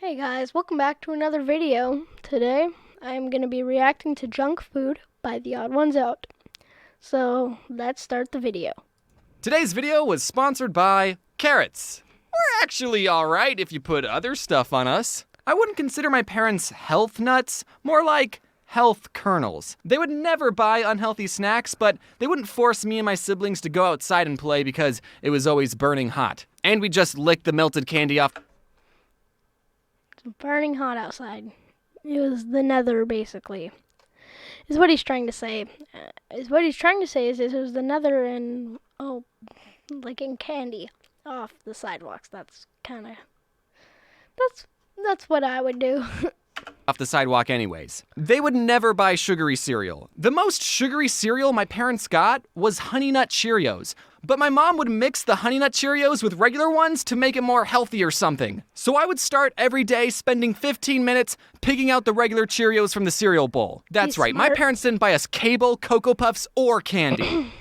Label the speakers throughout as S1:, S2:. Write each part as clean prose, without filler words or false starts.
S1: Hey guys, welcome back to another video. Today, I'm going to be reacting to Junk Food by The Odd Ones Out. So, let's start the video.
S2: Today's video was sponsored by carrots. We're actually alright if you put other stuff on us. I wouldn't consider my parents health nuts, more like health kernels. They would never buy unhealthy snacks, but they wouldn't force me and my siblings to go outside and play because it was always burning hot. And we just licked the melted candy off.
S1: It's burning hot outside. It was the nether, basically. Is what he's trying to say. Is it was the nether and, licking candy off the sidewalks. That's what I would do.
S2: Off the sidewalk anyways. They would never buy sugary cereal. The most sugary cereal my parents got was Honey Nut Cheerios. But my mom would mix the Honey Nut Cheerios with regular ones to make it more healthy or something. So I would start every day spending 15 minutes picking out the regular Cheerios from the cereal bowl. That's right, my parents didn't buy us Cable, Cocoa Puffs, or candy.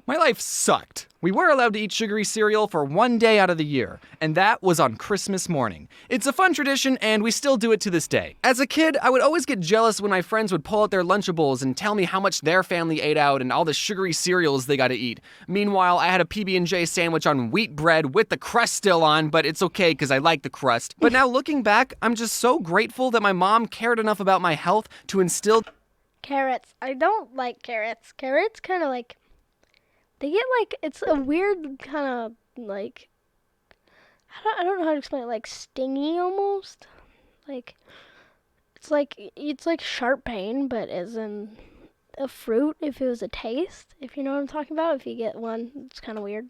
S2: My life sucked. We were allowed to eat sugary cereal for one day out of the year, and that was on Christmas morning. It's a fun tradition, and we still do it to this day. As a kid, I would always get jealous when my friends would pull out their Lunchables and tell me how much their family ate out and all the sugary cereals they got to eat. Meanwhile, I had a PB&J sandwich on wheat bread with the crust still on, but it's okay because I like the crust. But now looking back, I'm just so grateful that my mom cared enough about my health to instill
S1: Carrots. I don't like carrots. Carrots kind of like... They get it's a weird kind of I don't know how to explain it, like stingy almost. It's like sharp pain, but as in a fruit if it was a taste, if you know what I'm talking about. If you get one, it's kind of weird.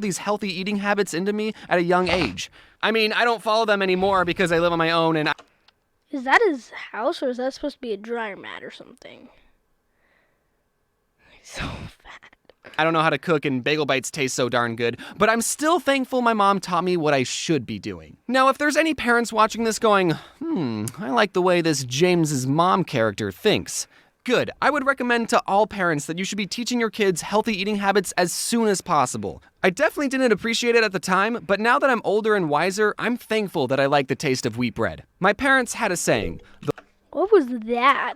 S2: These healthy eating habits into me at a young age. I mean, I don't follow them anymore because I live on my own and
S1: Is that his house, or is that supposed to be a dryer mat or something? He's so fat.
S2: I don't know how to cook and bagel bites taste so darn good, but I'm still thankful my mom taught me what I should be doing. Now, if there's any parents watching this going, I like the way this James's mom character thinks. Good. I would recommend to all parents that you should be teaching your kids healthy eating habits as soon as possible. I definitely didn't appreciate it at the time, but now that I'm older and wiser, I'm thankful that I like the taste of wheat bread. My parents had a saying.
S1: What was that?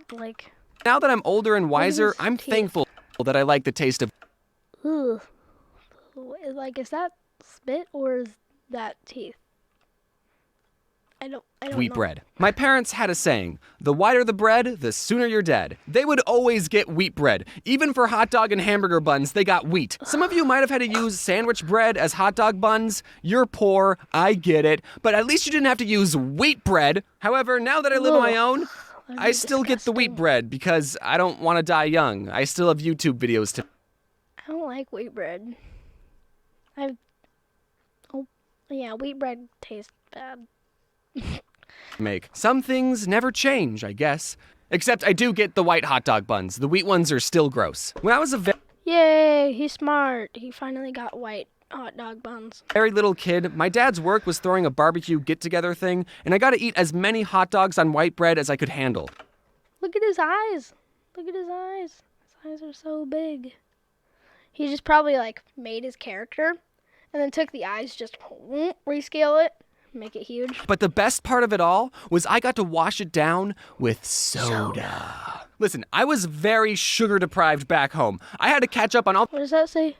S2: Now that I'm older and wiser, I'm thankful that I like the taste of...
S1: Ugh. Is that spit or is that teeth? I don't
S2: wheat
S1: know.
S2: bread. My parents had a saying, the whiter the bread, the sooner you're dead. They would always get wheat bread. Even for hot dog and hamburger buns, they got wheat. Some of you might have had to use sandwich bread as hot dog buns. You're poor, I get it, but at least you didn't have to use wheat bread. However, now that I live on my own, I still get the wheat bread because I don't want to die young. I still have YouTube videos to...
S1: I don't like wheat bread. Wheat bread tastes bad.
S2: Make. Some things never change, I guess. Except I do get the white hot dog buns. The wheat ones are still gross. When I was a
S1: Yay, he's smart. He finally got white hot dog buns.
S2: very little kid, my dad's work was throwing a barbecue get-together thing, and I got to eat as many hot dogs on white bread as I could handle.
S1: Look at his eyes. Look at his eyes. His eyes are so big. He just probably made his character and then took the eyes, just rescale it, make it huge.
S2: But the best part of it all was I got to wash it down with soda. Listen, I was very sugar deprived back home. I had to catch up on all...
S1: What does that say?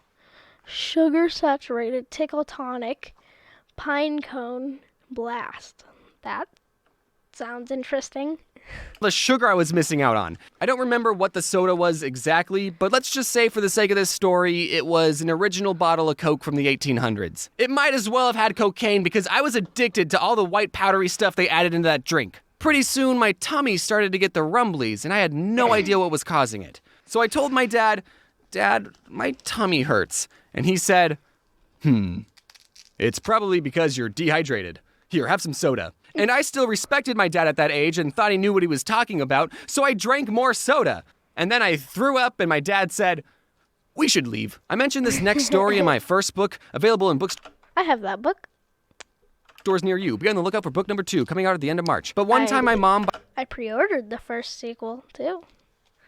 S1: Sugar saturated tickle tonic pine cone blast. That sounds interesting.
S2: The sugar I was missing out on. I don't remember what the soda was exactly, but let's just say for the sake of this story, it was an original bottle of Coke from the 1800s. It might as well have had cocaine because I was addicted to all the white powdery stuff they added into that drink. Pretty soon, my tummy started to get the rumblies, and I had no idea what was causing it. So I told my dad, "Dad, my tummy hurts." And he said, "It's probably because you're dehydrated. Here, have some soda." And I still respected my dad at that age and thought he knew what he was talking about, so I drank more soda. And then I threw up and my dad said, "We should leave." I mentioned this next story in my first book, available in bookstores
S1: I have that book.
S2: near you. Be on the lookout for book number 2, coming out at the end of March. But one time my mom...
S1: I pre-ordered the first sequel, too.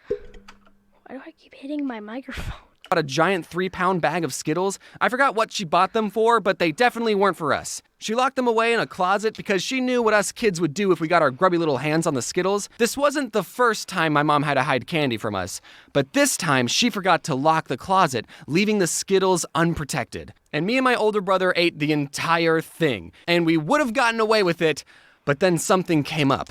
S1: Why do I keep hitting my microphone?
S2: bought a giant 3-pound bag of Skittles. I forgot what she bought them for, but they definitely weren't for us. She locked them away in a closet because she knew what us kids would do if we got our grubby little hands on the Skittles. This wasn't the first time my mom had to hide candy from us, but this time she forgot to lock the closet, leaving the Skittles unprotected. And me and my older brother ate the entire thing, and we would have gotten away with it, but then something came up.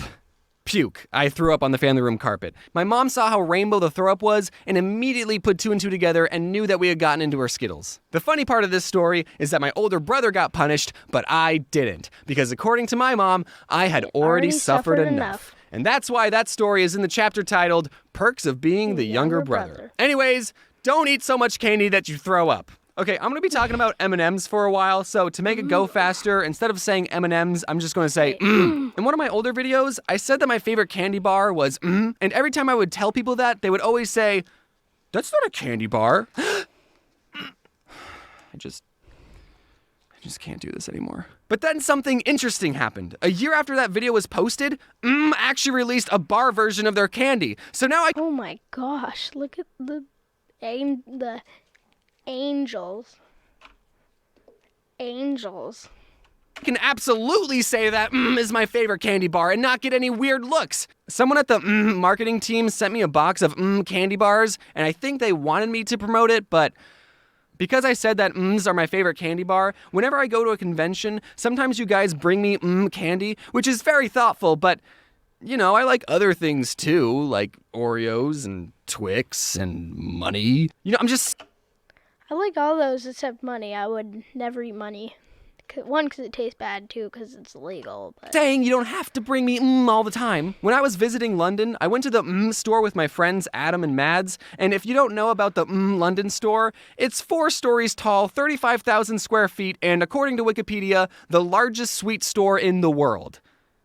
S2: Puke. I threw up on the family room carpet. My mom saw how rainbow the throw up was and immediately put 2 and 2 together and knew that we had gotten into her Skittles. The funny part of this story is that my older brother got punished, but I didn't, because according to my mom, I had already suffered enough. And that's why that story is in the chapter titled Perks of Being the Younger Brother. Anyways, don't eat so much candy that you throw up. Okay, I'm going to be talking about M&Ms for a while, so to make it go faster, instead of saying M&Ms, I'm just going to say In one of my older videos, I said that my favorite candy bar was and every time I would tell people that, they would always say, "That's not a candy bar." I just can't do this anymore. But then something interesting happened. A year after that video was posted, actually released a bar version of their candy. So now
S1: Oh my gosh, look at the angels.
S2: I can absolutely say that is my favorite candy bar and not get any weird looks. Someone at the marketing team sent me a box of candy bars, and I think they wanted me to promote it, but because I said that are my favorite candy bar, whenever I go to a convention, sometimes you guys bring me candy, which is very thoughtful, but you know, I like other things too, like Oreos and Twix and money. You know,
S1: I like all those except money. I would never eat money. One, because it tastes bad. Two, because it's illegal. But
S2: saying you don't have to bring me all the time. When I was visiting London, I went to the store with my friends Adam and Mads. And if you don't know about the London store, it's 4 stories tall, 35,000 square feet, and according to Wikipedia, the largest sweet store in the world.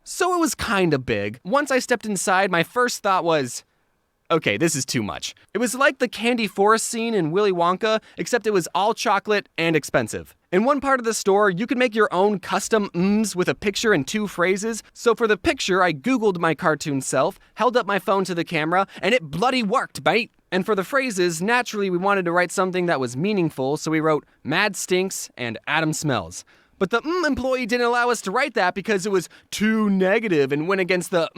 S2: So it was kind of big. Once I stepped inside, my first thought was, okay, this is too much. It was like the candy forest scene in Willy Wonka, except it was all chocolate and expensive. In one part of the store, you could make your own custom with a picture and 2 phrases. So for the picture, I Googled my cartoon self, held up my phone to the camera, and it bloody worked, mate. And for the phrases, naturally we wanted to write something that was meaningful, so we wrote Mad Stinks and Adam Smells. But the employee didn't allow us to write that because it was too negative and went against the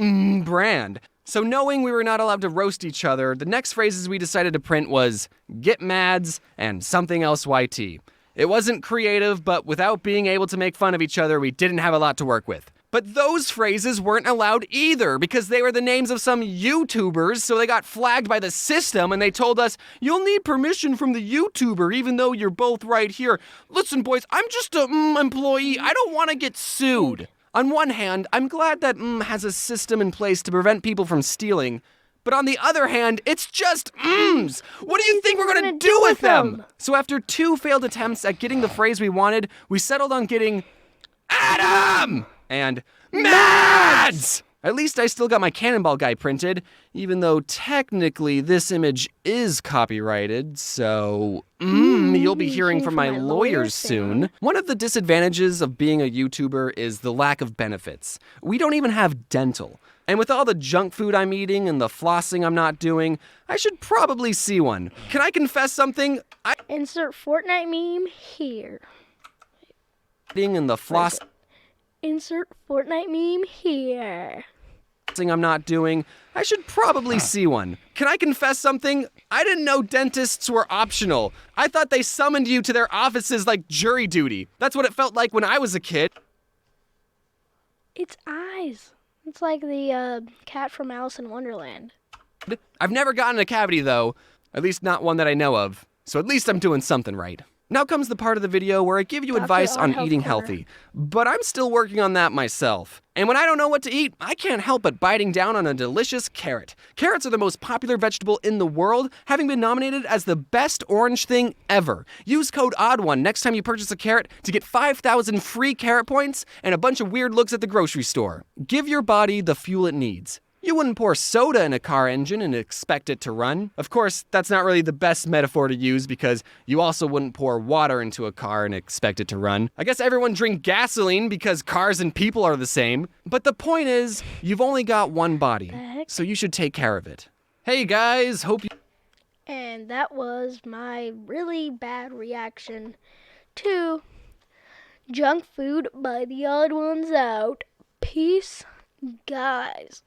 S2: brand. So knowing we were not allowed to roast each other, the next phrases we decided to print was Get Mads and something else YT. It wasn't creative, but without being able to make fun of each other, we didn't have a lot to work with. But those phrases weren't allowed either because they were the names of some YouTubers, so they got flagged by the system and they told us, you'll need permission from the YouTuber even though you're both right here. Listen, boys, I'm just a employee. I don't want to get sued. On one hand, I'm glad that has a system in place to prevent people from stealing. But on the other hand, it's just What do you think we're going to do with them? So after 2 failed attempts at getting the phrase we wanted, we settled on getting Adam and Mads! At least I still got my Cannonball guy printed, even though technically this image is copyrighted, so you'll be hearing from my lawyers soon. One of the disadvantages of being a YouTuber is the lack of benefits. We don't even have dental. And with all the junk food I'm eating and the flossing I'm not doing, I should probably see one. Can I confess something?
S1: Insert Fortnite meme here.
S2: And the floss.
S1: Insert Fortnite meme here.
S2: I'm not doing, I should probably see one. Can I confess something? I didn't know dentists were optional. I thought they summoned you to their offices like jury duty. That's what it felt like when I was a kid.
S1: It's eyes. It's like the cat from Alice in Wonderland.
S2: I've never gotten a cavity though, at least not one that I know of. So at least I'm doing something right. Now comes the part of the video where I give you advice on eating healthy, but I'm still working on that myself. And when I don't know what to eat, I can't help but biting down on a delicious carrot. Carrots are the most popular vegetable in the world, having been nominated as the best orange thing ever. Use code ODD1 next time you purchase a carrot to get 5,000 free carrot points and a bunch of weird looks at the grocery store. Give your body the fuel it needs. You wouldn't pour soda in a car engine and expect it to run. Of course, that's not really the best metaphor to use because you also wouldn't pour water into a car and expect it to run. I guess everyone drink gasoline because cars and people are the same. But the point is, you've only got one body, so you should take care of it. Hey guys, hope you...
S1: And that was my really bad reaction to junk food by the Odd Ones Out. Peace, guys.